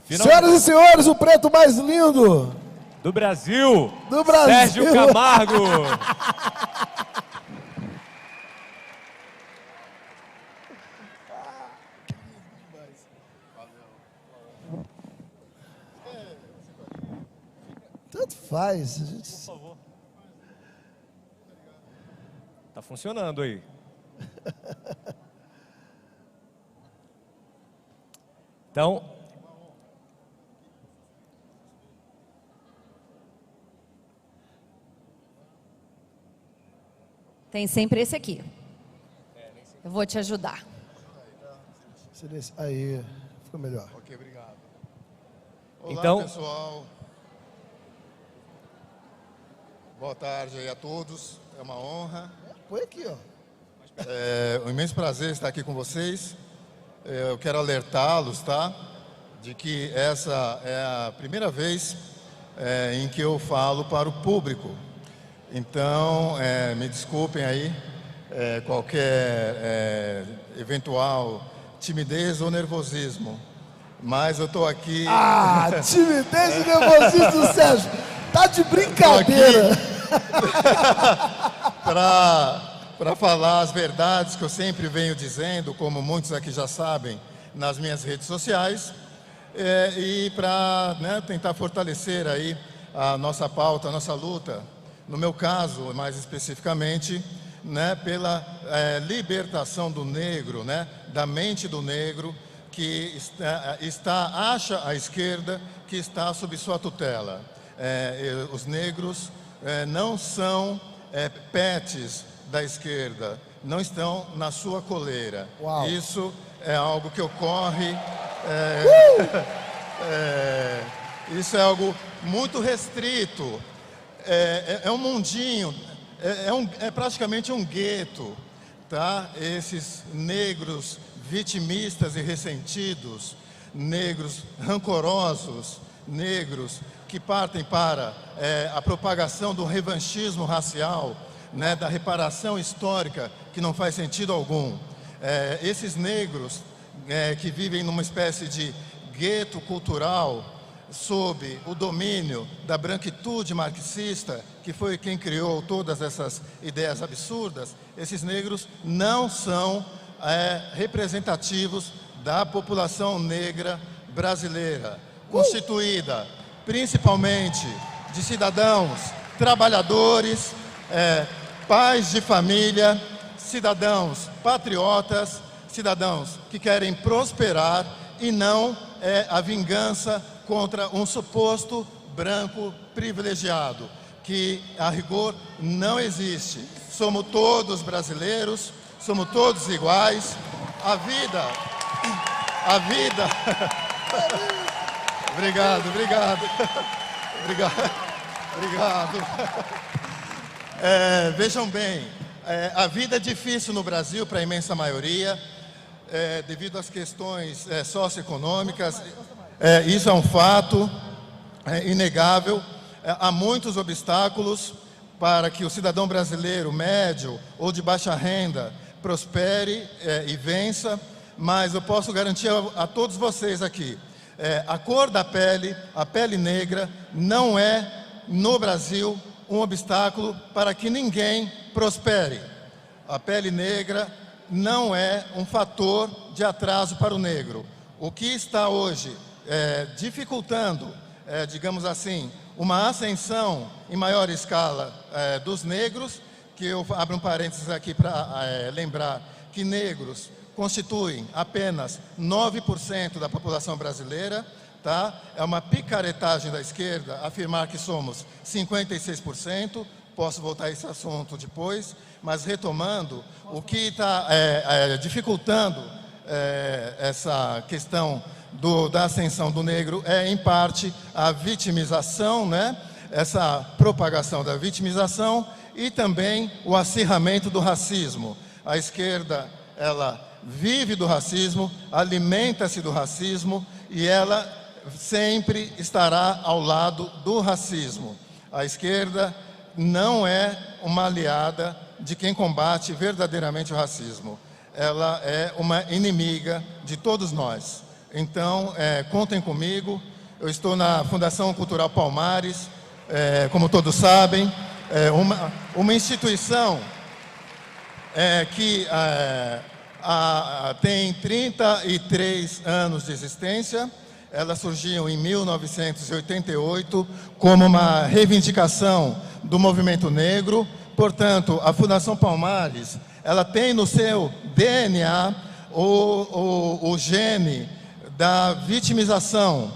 Senhoras e senhores, o preto mais lindo do Brasil, Sérgio Camargo. Tanto faz. Por favor. Tá funcionando aí. Então, tem sempre esse aqui. Eu vou te ajudar. Aí, ficou melhor. Ok, obrigado. Olá, então, pessoal. Boa tarde aí a todos. É uma honra. Põe aqui, ó. É um imenso prazer estar aqui com vocês. Eu quero alertá-los, tá? De que essa é a primeira vez em que eu falo para o público. Então, me desculpem aí qualquer eventual timidez ou nervosismo. Mas eu estou aqui... Ah, timidez e nervosismo, Sérgio. Tá de brincadeira. Para falar as verdades que eu sempre venho dizendo, como muitos aqui já sabem, nas minhas redes sociais, e para tentar fortalecer aí a nossa pauta, a nossa luta, no meu caso, mais especificamente, pela libertação do negro, da mente do negro, que acha a esquerda que está sob sua tutela. Os negros não são pets da esquerda, não estão na sua coleira. Uau. Isso é algo que ocorre, isso é algo muito restrito, é um mundinho, é praticamente um gueto, tá? Esses negros vitimistas e ressentidos, negros rancorosos, negros que partem para a propagação do revanchismo racial, da reparação histórica, que não faz sentido algum. Esses negros que vivem numa espécie de gueto cultural, sob o domínio da branquitude marxista, que foi quem criou todas essas ideias absurdas, esses negros não são representativos da população negra brasileira, constituída principalmente de cidadãos trabalhadores, pais de família, cidadãos patriotas, cidadãos que querem prosperar e não a vingança contra um suposto branco privilegiado, que a rigor não existe. Somos todos brasileiros, somos todos iguais. A vida... Obrigado. Vejam bem, a vida é difícil no Brasil para a imensa maioria, devido às questões socioeconômicas. Isso é um fato inegável. Há muitos obstáculos para que o cidadão brasileiro médio ou de baixa renda prospere e vença, mas eu posso garantir a todos vocês aqui, a cor da pele, a pele negra, não é, no Brasil, um obstáculo para que ninguém prospere. A pele negra não é um fator de atraso para o negro. O que está hoje dificultando, digamos assim, uma ascensão em maior escala dos negros, que eu abro um parênteses aqui para lembrar que negros constituem apenas 9% da população brasileira, tá? É uma picaretagem da esquerda afirmar que somos 56%, posso voltar a esse assunto depois, mas retomando, o que está dificultando essa questão da ascensão do negro em parte, a vitimização, essa propagação da vitimização e também o acirramento do racismo. A esquerda, ela vive do racismo, alimenta-se do racismo e ela sempre estará ao lado do racismo. A esquerda não é uma aliada de quem combate verdadeiramente o racismo. Ela é uma inimiga de todos nós. Então, contem comigo. Eu estou na Fundação Cultural Palmares, como todos sabem, uma instituição que tem 33 anos de existência. Ela surgiu em 1988 como uma reivindicação do movimento negro. Portanto, a Fundação Palmares, ela tem no seu DNA o gene da vitimização,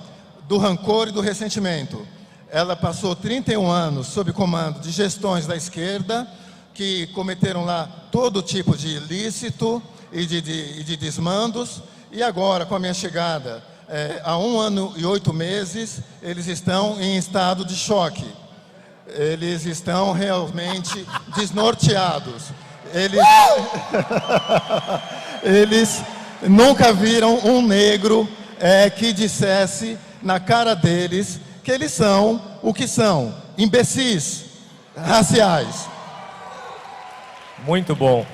do rancor e do ressentimento. Ela passou 31 anos sob comando de gestões da esquerda, que cometeram lá todo tipo de ilícito e de desmandos, e agora, com a minha chegada, há 1 ano e 8 meses, eles estão em estado de choque. Eles estão realmente desnorteados. Eles nunca viram um negro que dissesse na cara deles que eles são o que são, imbecis, raciais. Muito bom.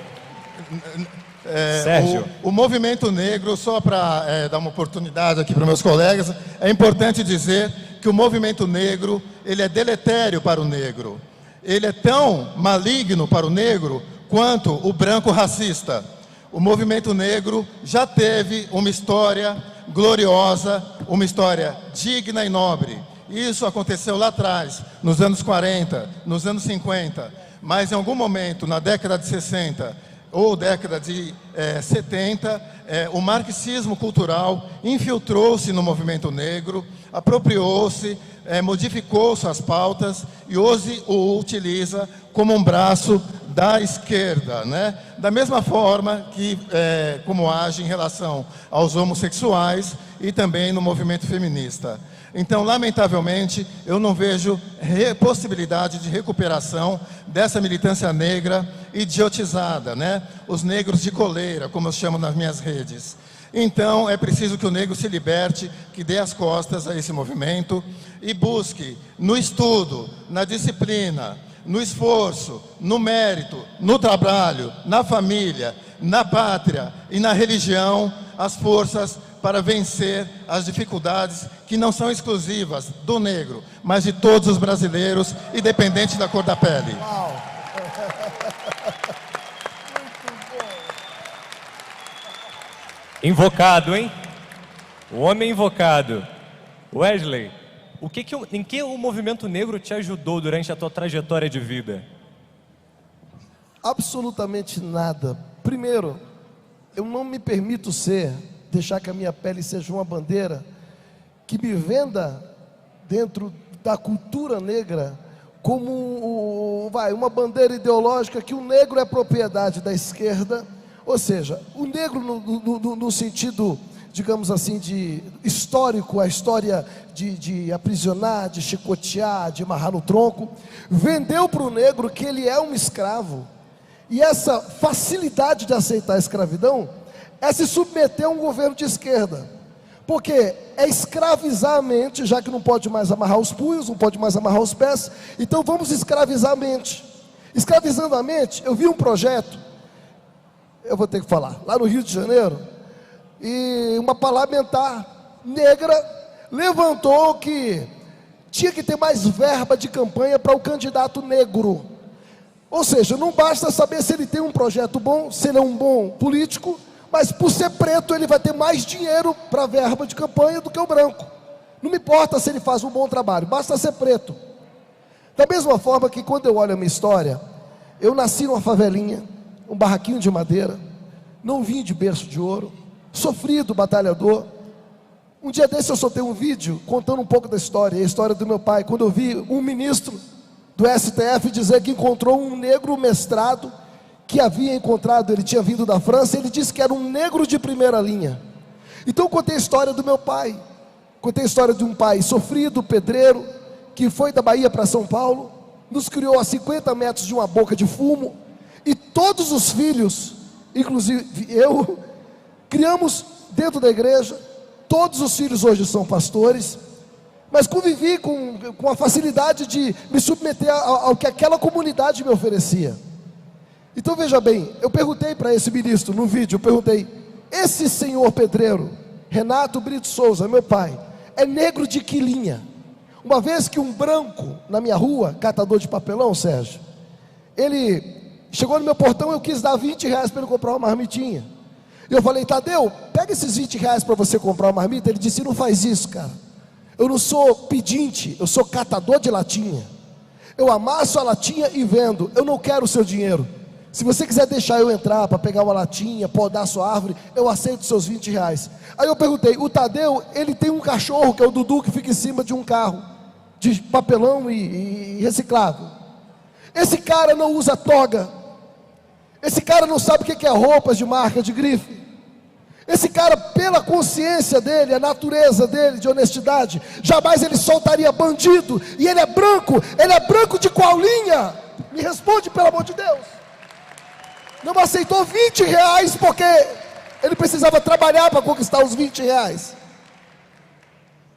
Sérgio. O movimento negro, só para dar uma oportunidade aqui para meus colegas, é importante dizer que o movimento negro, ele é deletério para o negro. Ele é tão maligno para o negro quanto o branco racista. O movimento negro já teve uma história gloriosa, uma história digna e nobre. Isso aconteceu lá atrás, nos anos 40, nos anos 50, mas em algum momento, na década de 60 ou década de 70, o marxismo cultural infiltrou-se no movimento negro, apropriou-se, modificou suas pautas e hoje o utiliza como um braço da esquerda, né? Da mesma forma que como age em relação aos homossexuais e também no movimento feminista. Então, lamentavelmente, eu não vejo possibilidade de recuperação dessa militância negra idiotizada, né? Os negros de coleira, como eu chamo nas minhas redes. Então, é preciso que o negro se liberte, que dê as costas a esse movimento e busque no estudo, na disciplina, no esforço, no mérito, no trabalho, na família, na pátria e na religião, as forças para vencer as dificuldades que não são exclusivas do negro, mas de todos os brasileiros, independente da cor da pele. Uau. Invocado, hein? O homem invocado. Wesley, em que o movimento negro te ajudou durante a tua trajetória de vida? Absolutamente nada. Primeiro, eu não me permito deixar que a minha pele seja uma bandeira que me venda dentro da cultura negra como uma bandeira ideológica que o negro é propriedade da esquerda. Ou seja, o negro no sentido, digamos assim, de histórico, a história de aprisionar, de chicotear, de amarrar no tronco, vendeu para o negro que ele é um escravo. E essa facilidade de aceitar a escravidão é se submeter a um governo de esquerda, porque é escravizar a mente, já que não pode mais amarrar os punhos, não pode mais amarrar os pés, então vamos escravizar a mente. Escravizando a mente, eu vi um projeto, eu vou ter que falar, lá no Rio de Janeiro, e uma parlamentar negra levantou que tinha que ter mais verba de campanha para o candidato negro. Ou seja, não basta saber se ele tem um projeto bom, se ele é um bom político, mas por ser preto ele vai ter mais dinheiro para verba de campanha do que o branco. Não me importa se ele faz um bom trabalho, basta ser preto. Da mesma forma que quando eu olho a minha história, eu nasci numa favelinha, um barraquinho de madeira, não vim de berço de ouro, sofrido, batalhador. Um dia desse eu soltei um vídeo contando um pouco da história, a história do meu pai, quando eu vi um ministro do STF dizer que encontrou um negro mestrado, que havia encontrado, ele tinha vindo da França, ele disse que era um negro de primeira linha. Então eu contei a história do meu pai, contei a história de um pai sofrido, pedreiro, que foi da Bahia para São Paulo, nos criou a 50 metros de uma boca de fumo, e todos os filhos, inclusive eu, criamos dentro da igreja. Todos os filhos hoje são pastores, mas convivi com a facilidade de me submeter ao que aquela comunidade me oferecia. Então veja bem, eu perguntei para esse ministro no vídeo, eu perguntei: esse senhor pedreiro Renato Brito Souza, meu pai, é negro de quilinha. Uma vez que um branco na minha rua, catador de papelão, Sérgio, ele chegou no meu portão, eu quis dar R$20 para ele comprar uma marmitinha. E eu falei: Tadeu, pega esses R$20 para você comprar uma marmita. Ele disse: não faz isso, cara. Eu não sou pedinte, eu sou catador de latinha. Eu amasso a latinha e vendo. Eu não quero o seu dinheiro. Se você quiser deixar eu entrar para pegar uma latinha, podar a sua árvore, eu aceito os seus R$20. Aí eu perguntei: o Tadeu, ele tem um cachorro, que é o Dudu, que fica em cima de um carro de papelão e reciclável. Esse cara não usa toga. Esse cara não sabe o que é roupas de marca, de grife. Esse cara, pela consciência dele, a natureza dele de honestidade, jamais ele soltaria bandido. E ele é branco de qual linha? Me responde, pelo amor de Deus. Não aceitou R$20 porque ele precisava trabalhar para conquistar os R$20.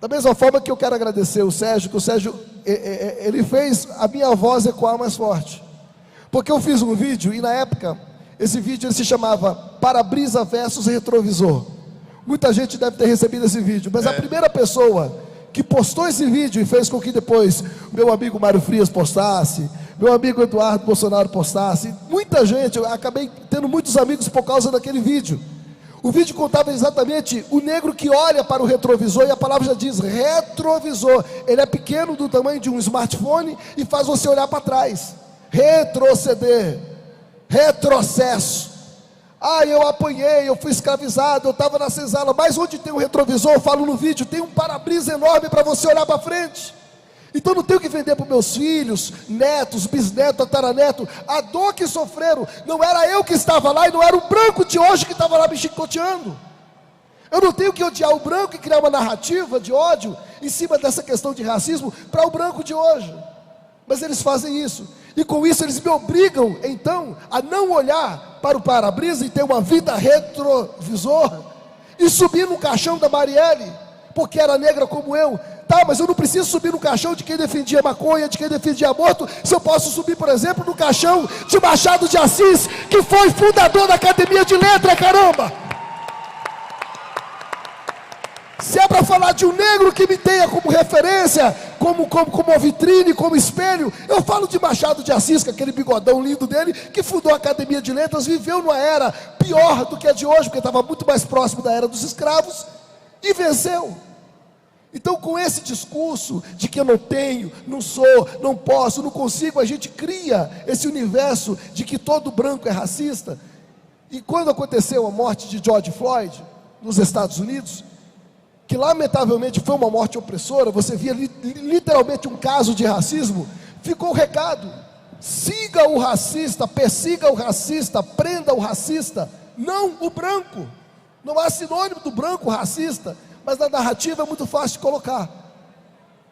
Da mesma forma que eu quero agradecer o Sérgio, que o Sérgio, ele fez a minha voz ecoar mais forte. Porque eu fiz um vídeo, e na época, esse vídeo ele se chamava Para-brisa versus Retrovisor. Muita gente deve ter recebido esse vídeo, mas a primeira pessoa que postou esse vídeo e fez com que depois meu amigo Mário Frias postasse, meu amigo Eduardo Bolsonaro postasse, muita gente, eu acabei tendo muitos amigos por causa daquele vídeo. O vídeo contava exatamente o negro que olha para o retrovisor, e a palavra já diz retrovisor. Ele é pequeno, do tamanho de um smartphone, e faz você olhar para trás. Retroceder, retrocesso. Eu apanhei, eu fui escravizado, eu estava na senzala. Mas onde tem um retrovisor, eu falo no vídeo, tem um para-brisa enorme para você olhar para frente. Então não tenho que vender para os meus filhos, netos, bisnetos, tataranetos. A dor que sofreram, não era eu que estava lá, e não era o branco de hoje que estava lá me chicoteando. Eu não tenho que odiar o branco e criar uma narrativa de ódio em cima dessa questão de racismo para o branco de hoje. Mas eles fazem isso, e com isso eles me obrigam então a não olhar para o para-brisa e ter uma vida retrovisor e subir no caixão da Marielle, porque era negra como eu. Tá, mas eu não preciso subir no caixão de quem defendia maconha, de quem defendia aborto, se eu posso subir, por exemplo, no caixão de Machado de Assis, que foi fundador da Academia de Letras, caramba! Se é para falar de um negro que me tenha como referência, como vitrine, como espelho, eu falo de Machado de Assis, com aquele bigodão lindo dele, que fundou a Academia de Letras, viveu numa era pior do que a de hoje, porque estava muito mais próximo da era dos escravos, e venceu. Então, com esse discurso de que eu não tenho, não sou, não posso, não consigo, a gente cria esse universo de que todo branco é racista. E quando aconteceu a morte de George Floyd nos Estados Unidos, que lamentavelmente foi uma morte opressora, você via literalmente um caso de racismo, ficou o recado: siga o racista, persiga o racista, prenda o racista, não o branco. Não há sinônimo do branco racista, mas na narrativa é muito fácil de colocar.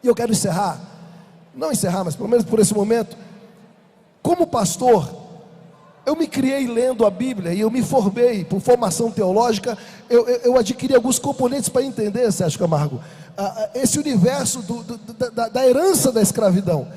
E eu quero encerrar, não encerrar, mas pelo menos por esse momento. Como pastor, eu me criei lendo a Bíblia, e eu me formei por formação teológica. Eu adquiri alguns componentes para entender, Sérgio Camargo, esse universo da herança da escravidão.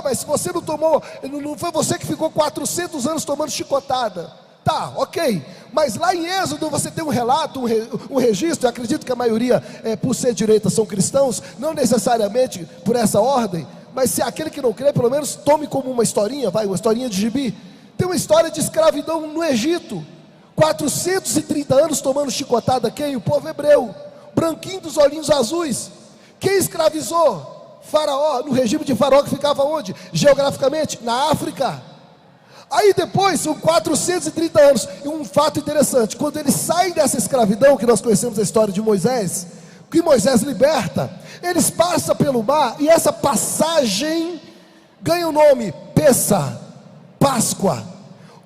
Mas se você não tomou, não foi você que ficou 400 anos tomando chicotada. Tá, ok, mas lá em Êxodo você tem um relato, um registro. Eu acredito que a maioria, por ser direita, são cristãos, não necessariamente por essa ordem, mas se aquele que não crê, pelo menos tome como uma historinha, uma historinha de gibi. Tem uma história de escravidão no Egito, 430 anos tomando chicotada. Quem? O povo hebreu, branquinho dos olhinhos azuis. Quem escravizou? Faraó, no regime de Faraó, que ficava onde? Geograficamente, na África. Aí depois, são 430 anos, e um fato interessante: quando eles saem dessa escravidão, que nós conhecemos a história de Moisés, que Moisés liberta, eles passam pelo mar, e essa passagem ganha o nome Pessa, Páscoa.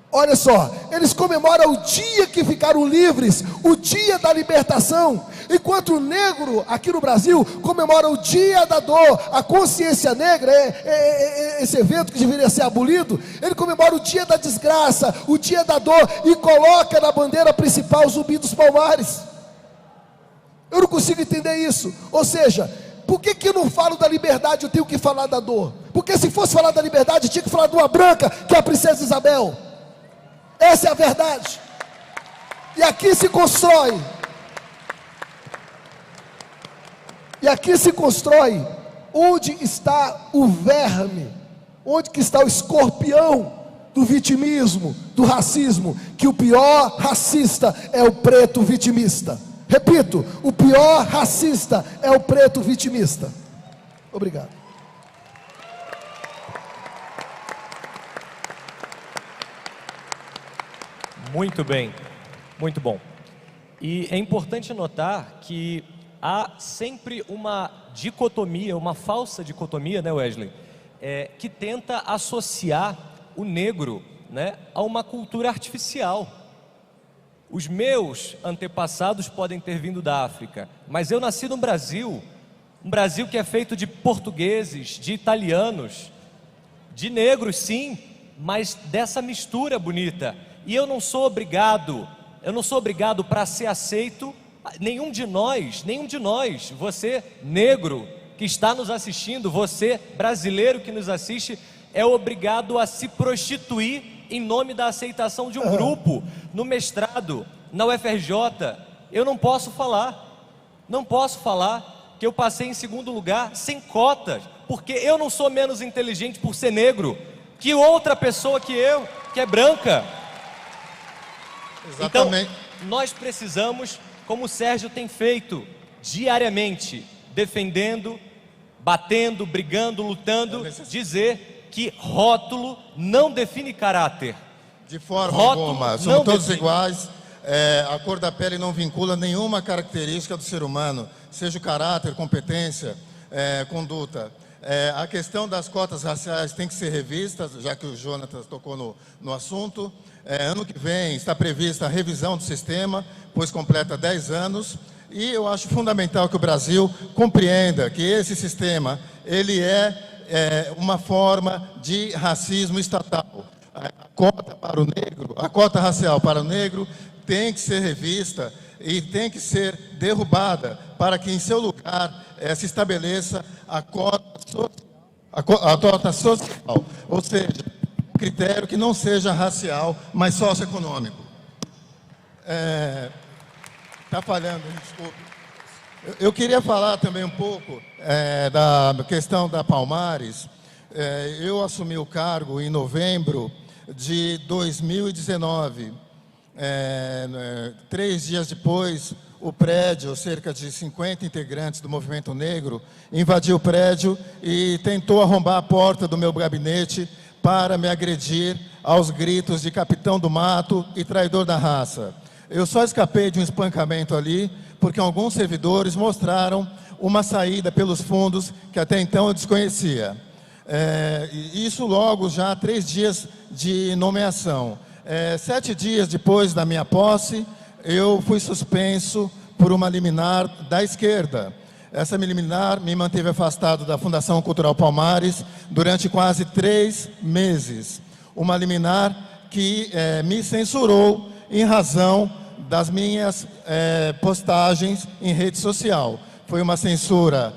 Olha só, eles comemoram o dia que ficaram livres, o dia da libertação, enquanto o negro aqui no Brasil comemora o dia da dor. A consciência negra, esse evento que deveria ser abolido, ele comemora o dia da desgraça, o dia da dor, e coloca na bandeira principal o Zumbi dos Palmares. Eu não consigo entender isso. Ou seja, por que eu não falo da liberdade, eu tenho que falar da dor? Porque se fosse falar da liberdade, tinha que falar de uma branca, que é a princesa Isabel. Essa é a verdade. E aqui se constrói E aqui se constrói onde está o verme, onde que está o escorpião do vitimismo, do racismo, que o pior racista é o preto vitimista. Repito, o pior racista é o preto vitimista. Obrigado. Muito bem, muito bom. E é importante notar que há sempre uma dicotomia, uma falsa dicotomia, né, Wesley? Que tenta associar o negro, né, a uma cultura artificial. Os meus antepassados podem ter vindo da África, mas eu nasci no Brasil, um Brasil que é feito de portugueses, de italianos, de negros sim, mas dessa mistura bonita. E eu não sou obrigado para ser aceito, nenhum de nós, você negro que está nos assistindo, você brasileiro que nos assiste, é obrigado a se prostituir em nome da aceitação de um grupo. No mestrado, na UFRJ, eu não posso falar que eu passei em segundo lugar sem cotas, porque eu não sou menos inteligente por ser negro que outra pessoa que eu, que é branca. Exatamente. Então, nós precisamos, como o Sérgio tem feito diariamente, defendendo, batendo, brigando, lutando, dizer que rótulo não define caráter. De forma Rótulo alguma, não somos todos define. iguais. A cor da pele não vincula nenhuma característica do ser humano, seja o caráter, competência, conduta. A questão das cotas raciais tem que ser revista, já que o Jonatas tocou no assunto. Ano que vem está prevista a revisão do sistema, pois completa 10 anos. E eu acho fundamental que o Brasil compreenda que esse sistema, ele é uma forma de racismo estatal. A cota para o negro, a cota racial para o negro tem que ser revista e tem que ser derrubada para que em seu lugar se estabeleça a cota social, ou seja, um critério que não seja racial, mas socioeconômico. Está falhando, desculpe. Eu queria falar também um pouco da questão da Palmares. Eu assumi o cargo em novembro de 2019. 3 dias depois, o prédio, cerca de 50 integrantes do movimento negro, invadiu o prédio e tentou arrombar a porta do meu gabinete para me agredir aos gritos de capitão do mato e traidor da raça. Eu só escapei de um espancamento ali, porque alguns servidores mostraram uma saída pelos fundos que até então eu desconhecia. Isso logo já 3 dias de nomeação. 7 dias depois da minha posse, eu fui suspenso por uma liminar da esquerda. Essa liminar me manteve afastado da Fundação Cultural Palmares durante quase 3 meses. Uma liminar que me censurou em razão das minhas postagens em rede social. Foi uma censura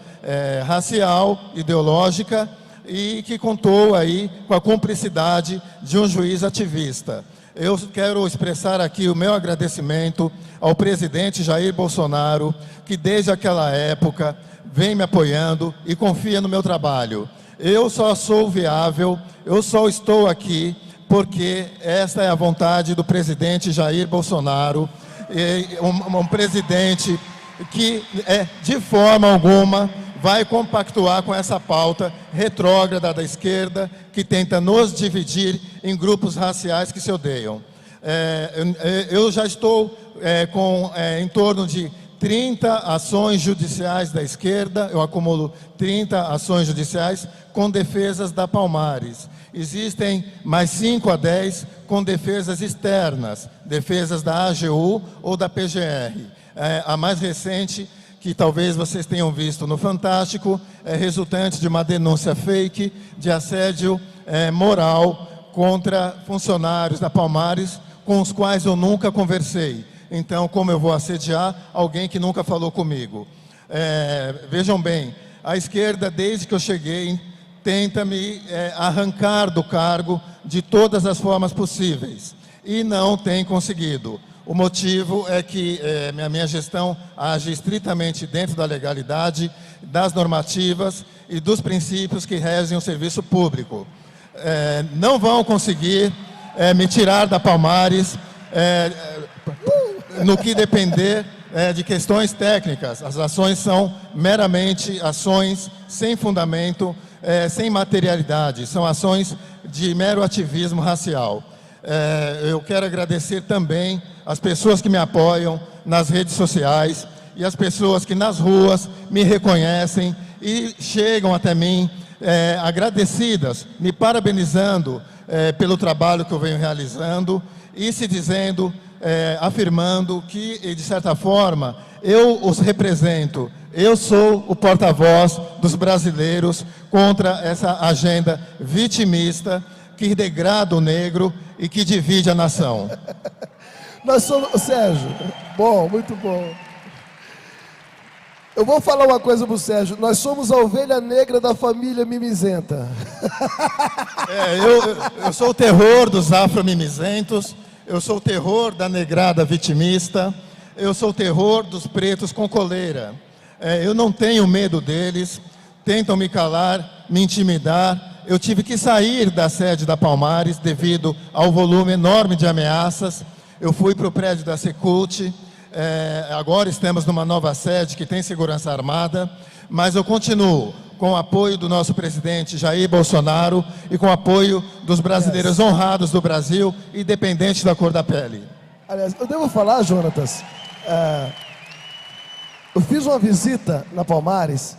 racial, ideológica, e que contou aí com a cumplicidade de um juiz ativista. Eu quero expressar aqui o meu agradecimento ao presidente Jair Bolsonaro, que desde aquela época vem me apoiando e confia no meu trabalho. Eu só sou viável, eu só estou aqui porque esta é a vontade do presidente Jair Bolsonaro, um presidente que de forma alguma vai compactuar com essa pauta retrógrada da esquerda que tenta nos dividir em grupos raciais que se odeiam. Eu já estou com em torno de 30 ações judiciais da esquerda, eu acumulo 30 ações judiciais com defesas da Palmares. Existem mais 5 a 10 com defesas externas, defesas da AGU ou da PGR. A mais recente, que talvez vocês tenham visto no Fantástico, é resultante de uma denúncia fake de assédio moral contra funcionários da Palmares, com os quais eu nunca conversei. Então, como eu vou assediar alguém que nunca falou comigo? Vejam bem, a esquerda, desde que eu cheguei, tenta me arrancar do cargo de todas as formas possíveis, e não tem conseguido. O motivo é que a minha gestão age estritamente dentro da legalidade, das normativas e dos princípios que regem o serviço público. Não vão conseguir me tirar da Palmares no que depender de questões técnicas. As ações são meramente ações sem fundamento, sem materialidade, são ações de mero ativismo racial. Eu quero agradecer também as pessoas que me apoiam nas redes sociais e as pessoas que nas ruas me reconhecem e chegam até mim agradecidas, me parabenizando pelo trabalho que eu venho realizando e se dizendo, afirmando que, de certa forma, eu os represento. Eu sou o porta-voz dos brasileiros contra essa agenda vitimista que degrada o negro e que divide a nação. Nós somos, Sérgio, bom, muito bom. Eu vou falar uma coisa para o Sérgio, nós somos a ovelha negra da família mimizenta. Eu sou o terror dos afro-mimizentos, eu sou o terror da negrada vitimista, eu sou o terror dos pretos com coleira. Eu não tenho medo deles, tentam me calar, me intimidar. Eu tive que sair da sede da Palmares devido ao volume enorme de ameaças. Eu fui para o prédio da Secult, agora estamos numa nova sede que tem segurança armada, mas eu continuo com o apoio do nosso presidente Jair Bolsonaro e com o apoio dos brasileiros honrados do Brasil, independente da cor da pele. Aliás, eu devo falar, Jonatas, eu fiz uma visita na Palmares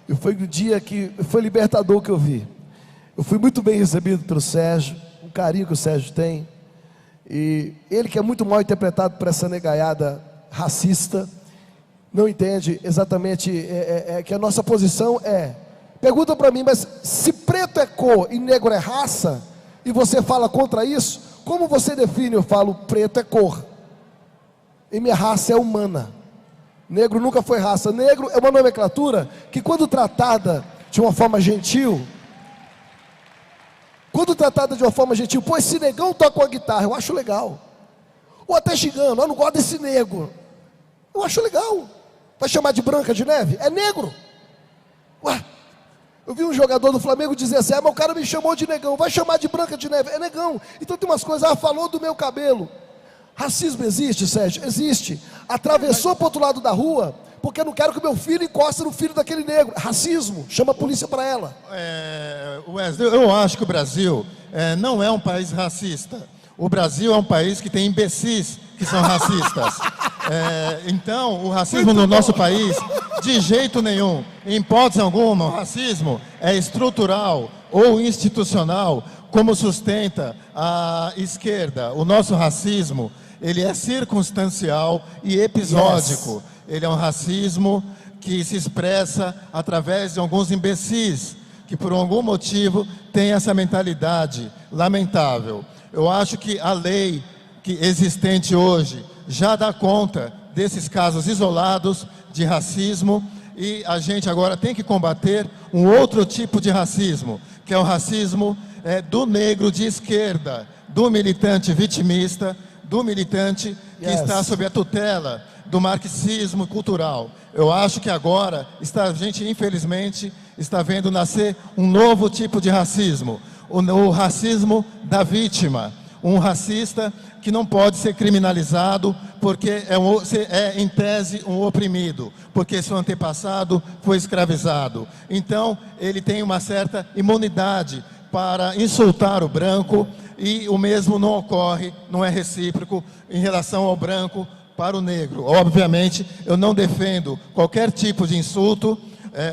e foi o dia que foi libertador que eu vi. Eu fui muito bem recebido pelo Sérgio, o carinho que o Sérgio tem. E ele, que é muito mal interpretado por essa negaiada racista, não entende exatamente que a nossa posição pergunta para mim, mas se preto é cor e negro é raça, e você fala contra isso, como você define? Eu falo, preto é cor, e minha raça é humana. Negro nunca foi raça. Negro é uma nomenclatura que, quando tratada de uma forma gentil, pô, esse negão toca uma guitarra, eu acho legal. Ou até xingando, eu não gosto desse negro, eu acho legal. Vai chamar de Branca de Neve? É negro. Ué, eu vi um jogador do Flamengo dizer assim, mas o cara me chamou de negão, vai chamar de Branca de Neve? É negão. Então tem umas coisas, falou do meu cabelo. Racismo existe, Sérgio? Existe. Atravessou para o outro lado da rua, porque eu não quero que meu filho encoste no filho daquele negro. Racismo, chama a polícia para ela. Wesley, eu acho que o Brasil não é um país racista. O Brasil é um país que tem imbecis que são racistas. Então, o racismo no nosso país, de jeito nenhum, em hipótese alguma, o racismo é estrutural ou institucional, como sustenta a esquerda. O nosso racismo, ele é circunstancial e episódico. Ele é um racismo que se expressa através de alguns imbecis, que por algum motivo têm essa mentalidade lamentável. Eu acho que a lei que existente hoje já dá conta desses casos isolados de racismo, e a gente agora tem que combater um outro tipo de racismo, que é o racismo do negro de esquerda, do militante vitimista, do militante que está sob a tutela do marxismo cultural. Eu acho que agora a gente, infelizmente, está vendo nascer um novo tipo de racismo, o racismo da vítima, um racista que não pode ser criminalizado porque em tese, um oprimido, porque seu antepassado foi escravizado. Então, ele tem uma certa imunidade para insultar o branco, e o mesmo não ocorre, não é recíproco em relação ao branco para o negro. Obviamente, eu não defendo qualquer tipo de insulto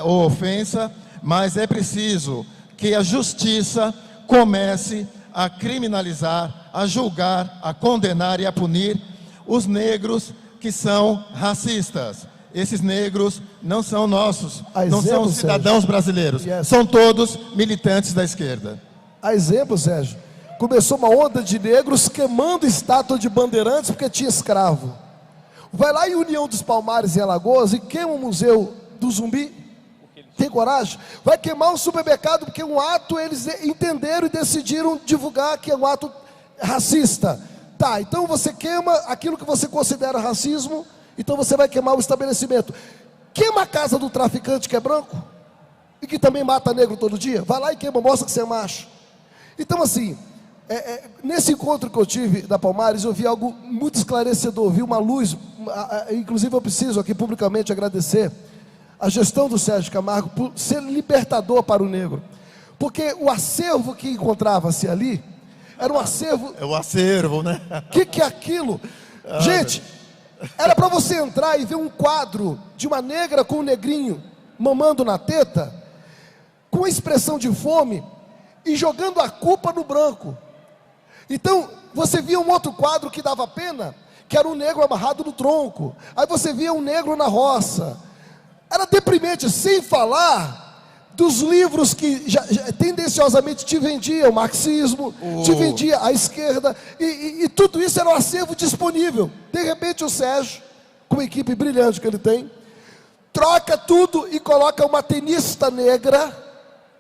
ou ofensa, mas é preciso que a justiça comece a criminalizar, a julgar, a condenar e a punir os negros que são racistas. Esses negros não são nossos, não são cidadãos brasileiros, são todos militantes da esquerda. A exemplo, Sérgio, começou uma onda de negros queimando estátua de bandeirantes porque tinha escravo. Vai lá em União dos Palmares, em Alagoas, e queima o Museu do Zumbi. Tem coragem? Vai queimar um supermercado porque um ato eles entenderam e decidiram divulgar que é um ato racista. Tá, então você queima aquilo que você considera racismo, então você vai queimar o estabelecimento. Queima a casa do traficante que é branco e que também mata negro todo dia. Vai lá e queima, mostra que você é macho. Então assim, nesse encontro que eu tive da Palmares, eu vi algo muito esclarecedor, vi uma luz. Inclusive eu preciso aqui publicamente agradecer a gestão do Sérgio Camargo por ser libertador para o negro, porque o acervo que encontrava-se ali era um acervo. É o acervo, né? O que é aquilo? Gente, era para você entrar e ver um quadro de uma negra com um negrinho mamando na teta, com expressão de fome e jogando a culpa no branco. Então, você via um outro quadro que dava pena, que era um negro amarrado no tronco. Aí você via um negro na roça. Era deprimente, sem falar dos livros que já tendenciosamente te vendia o marxismo, te vendia a esquerda, e tudo isso era um acervo disponível. De repente o Sérgio, com a equipe brilhante que ele tem, troca tudo e coloca uma tenista negra,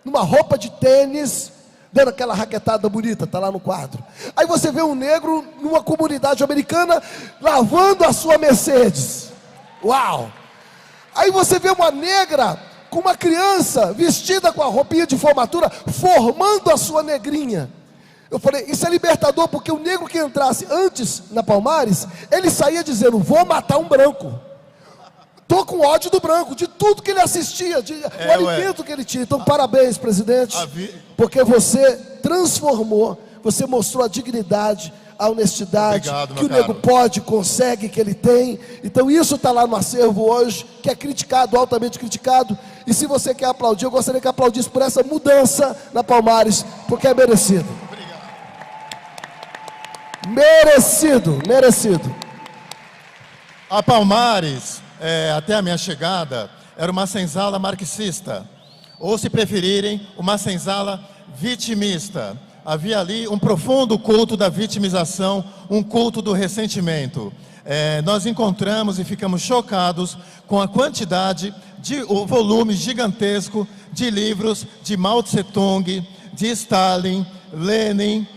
numa roupa de tênis, dando aquela raquetada bonita, está lá no quadro. Aí você vê um negro numa comunidade americana, lavando a sua Mercedes. Uau! Aí você vê uma negra com uma criança vestida com a roupinha de formatura, formando a sua negrinha. Eu falei, isso é libertador, porque o negro que entrasse antes na Palmares, ele saía dizendo, vou matar um branco. Estou com ódio do branco, de tudo que ele assistia, o alimento que ele tinha. Então parabéns, presidente, porque você transformou, você mostrou a dignidade, a honestidade. Obrigado, que o nego pode, consegue, que ele tem. Então isso está lá no acervo hoje, que é criticado, altamente criticado. E se você quer aplaudir, eu gostaria que aplaudisse por essa mudança na Palmares, porque é merecido. Obrigado. Merecido, merecido. A Palmares, até a minha chegada, era uma senzala marxista, ou se preferirem, uma senzala vitimista. Havia ali um profundo culto da vitimização, um culto do ressentimento. Nós encontramos e ficamos chocados com a quantidade, o volume gigantesco de livros de Mao Tse-tung, de Stalin, Lenin,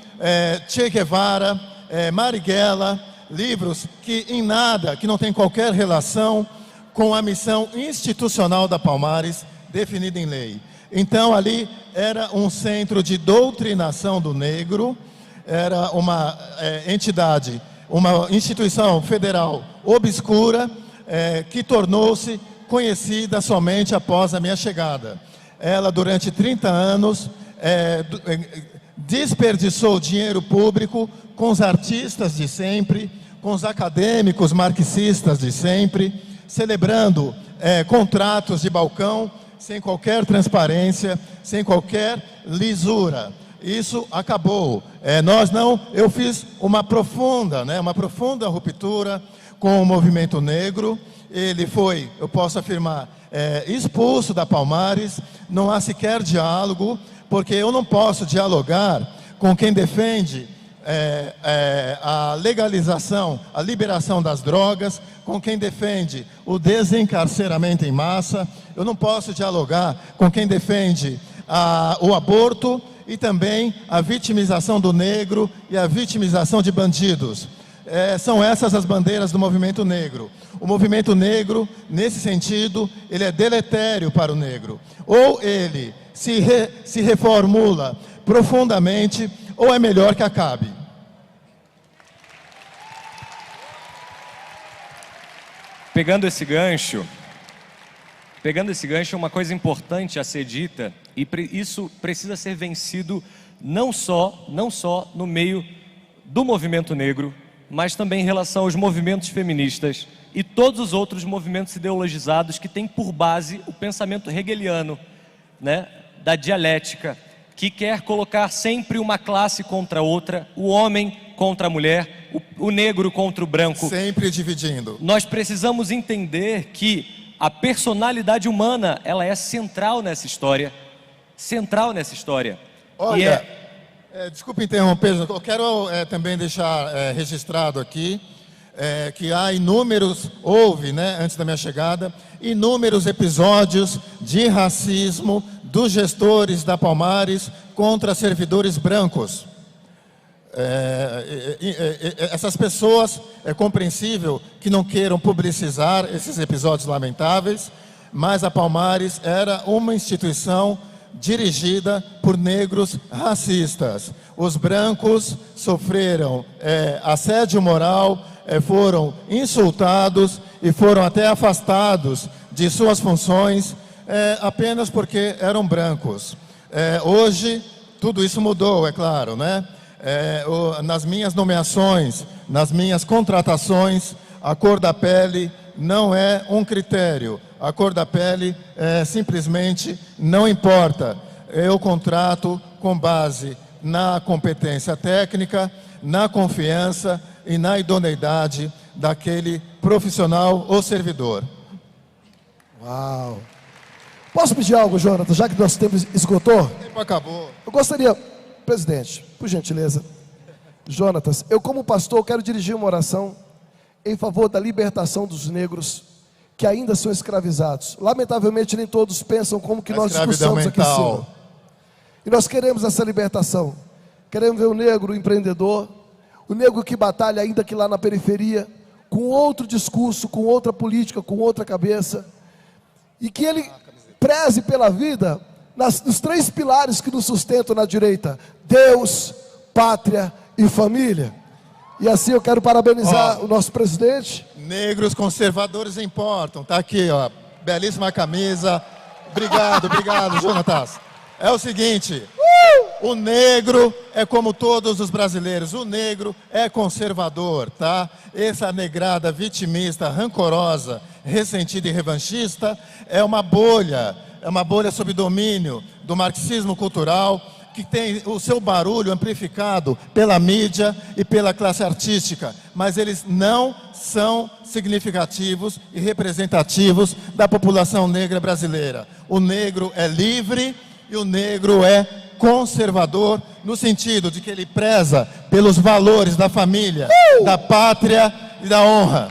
Che Guevara, Marighella, livros que em nada, que não tem qualquer relação com a missão institucional da Palmares, definida em lei. Então ali era um centro de doutrinação do negro, era uma entidade, uma instituição federal obscura, que tornou-se conhecida somente após a minha chegada. Ela durante 30 anos desperdiçou dinheiro público com os artistas de sempre, com os acadêmicos marxistas de sempre, celebrando contratos de balcão, sem qualquer transparência, sem qualquer lisura. Isso acabou. Eu fiz uma profunda ruptura com o movimento negro. Ele foi, eu posso afirmar, expulso da Palmares. Não há sequer diálogo, porque eu não posso dialogar com quem defende a legalização, a liberação das drogas, com quem defende o desencarceramento em massa. Eu não posso dialogar com quem defende o aborto e também a vitimização do negro e a vitimização de bandidos. São essas as bandeiras do movimento negro. O movimento negro, nesse sentido, ele é deletério para o negro. Ou ele se reformula profundamente, ou é melhor que acabe. Pegando esse gancho, uma coisa importante a ser dita, e isso precisa ser vencido não só no meio do movimento negro, mas também em relação aos movimentos feministas e todos os outros movimentos ideologizados que têm por base o pensamento hegeliano, né, da dialética, que quer colocar sempre uma classe contra outra, o homem contra a mulher, o negro contra o branco. Sempre dividindo. Nós precisamos entender que a personalidade humana, ela é central nessa história. Central nessa história. Olha, desculpe interromper, eu quero também deixar registrado aqui que há houve, né, antes da minha chegada, inúmeros episódios de racismo dos gestores da Palmares contra servidores brancos. Essas pessoas, é compreensível que não queiram publicizar esses episódios lamentáveis, mas a Palmares era uma instituição dirigida por negros racistas. Os brancos sofreram assédio moral, foram insultados e foram até afastados de suas funções apenas porque eram brancos. Hoje, tudo isso mudou, é claro, né? Nas minhas nomeações, nas minhas contratações, a cor da pele não é um critério. A cor da pele simplesmente não importa. Eu contrato com base na competência técnica, na confiança e na idoneidade daquele profissional ou servidor. Uau! Posso pedir algo, Jonathan, já que nosso tempo esgotou? O tempo acabou. Eu gostaria, presidente, por gentileza, Jonatas, eu como pastor quero dirigir uma oração em favor da libertação dos negros que ainda são escravizados. Lamentavelmente nem todos pensam como que nós discussamos aqui em cima. E nós queremos essa libertação. Queremos ver o negro empreendedor, o negro que batalha ainda que lá na periferia, com outro discurso, com outra política, com outra cabeça, e que ele preze pela vida nos 3 pilares que nos sustentam na direita: Deus, pátria e família. E assim eu quero parabenizar o nosso presidente. Negros conservadores importam. Tá aqui, ó, belíssima camisa. Obrigado, obrigado, Jonatas. É o seguinte, o negro é como todos os brasileiros, o negro é conservador, tá? Essa negrada vitimista, rancorosa, ressentida e revanchista é uma bolha sob domínio do marxismo cultural, que tem o seu barulho amplificado pela mídia e pela classe artística, mas eles não são significativos e representativos da população negra brasileira. O negro é livre e o negro é conservador, no sentido de que ele preza pelos valores da família, da pátria e da honra.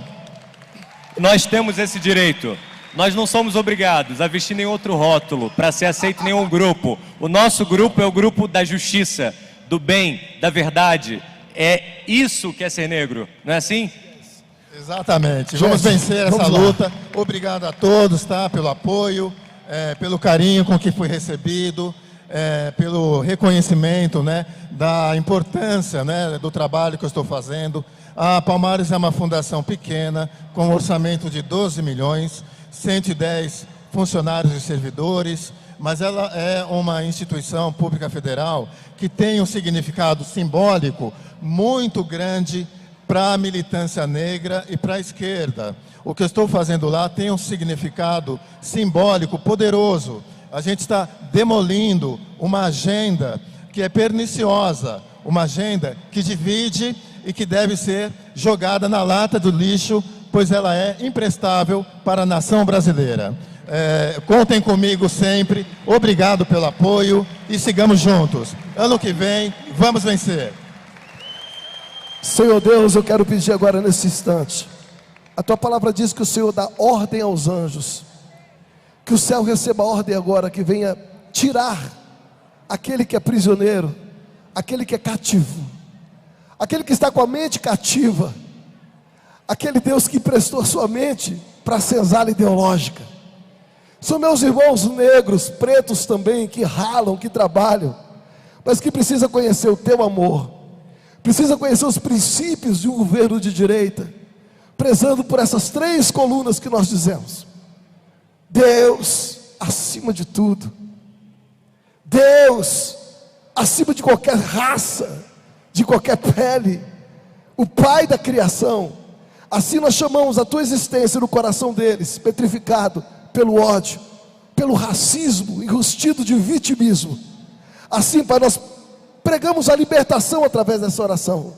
Nós temos esse direito. Nós não somos obrigados a vestir nenhum outro rótulo para ser aceito em nenhum grupo. O nosso grupo é o grupo da justiça, do bem, da verdade. É isso que é ser negro, não é assim? Exatamente. Vamos vencer essa luta. Obrigado a todos, tá? Pelo apoio, pelo carinho com que fui recebido, pelo reconhecimento, né, da importância, né, do trabalho que eu estou fazendo. A Palmares é uma fundação pequena, com um orçamento de 12 milhões, 110 funcionários e servidores, mas ela é uma instituição pública federal que tem um significado simbólico muito grande para a militância negra e para a esquerda. O que eu estou fazendo lá tem um significado simbólico poderoso. A gente está demolindo uma agenda que é perniciosa, uma agenda que divide e que deve ser jogada na lata do lixo, pois ela é imprestável para a nação brasileira. Contem comigo sempre, obrigado pelo apoio e sigamos juntos. Ano que vem, vamos vencer. Senhor Deus, eu quero pedir agora nesse instante, a Tua palavra diz que o Senhor dá ordem aos anjos, que o céu receba ordem agora, que venha tirar aquele que é prisioneiro, aquele que é cativo, aquele que está com a mente cativa, aquele Deus que emprestou sua mente para a senzala ideológica. São meus irmãos negros, pretos também, que ralam, que trabalham, mas que precisa conhecer o Teu amor, precisa conhecer os princípios de um governo de direita, prezando por essas 3 colunas que nós dizemos: Deus acima de tudo, Deus acima de qualquer raça, de qualquer pele, o Pai da criação. Assim nós chamamos a Tua existência no coração deles, petrificado pelo ódio, pelo racismo, enrustido de vitimismo. Assim, Pai, nós pregamos a libertação através dessa oração,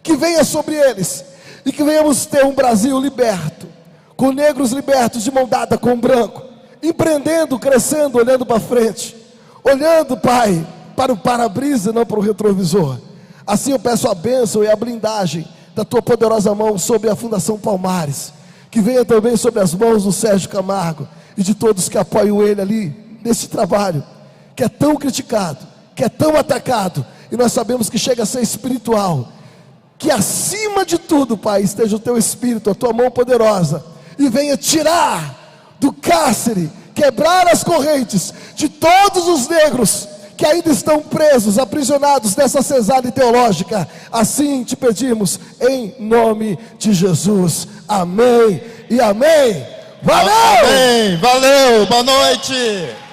que venha sobre eles, e que venhamos ter um Brasil liberto, com negros libertos de mão dada com o branco, empreendendo, crescendo, olhando para frente, olhando, Pai, para o para-brisa e não para o retrovisor. Assim eu peço a bênção e a blindagem da Tua poderosa mão sobre a Fundação Palmares, que venha também sobre as mãos do Sérgio Camargo e de todos que apoiam ele ali nesse trabalho, que é tão criticado, que é tão atacado, e nós sabemos que chega a ser espiritual. Que acima de tudo, Pai, esteja o Teu Espírito, a Tua mão poderosa, e venha tirar do cárcere, quebrar as correntes de todos os negros que ainda estão presos, aprisionados nessa cesárea teológica. Assim te pedimos, em nome de Jesus. Amém e amém. Valeu! Amém, valeu, boa noite.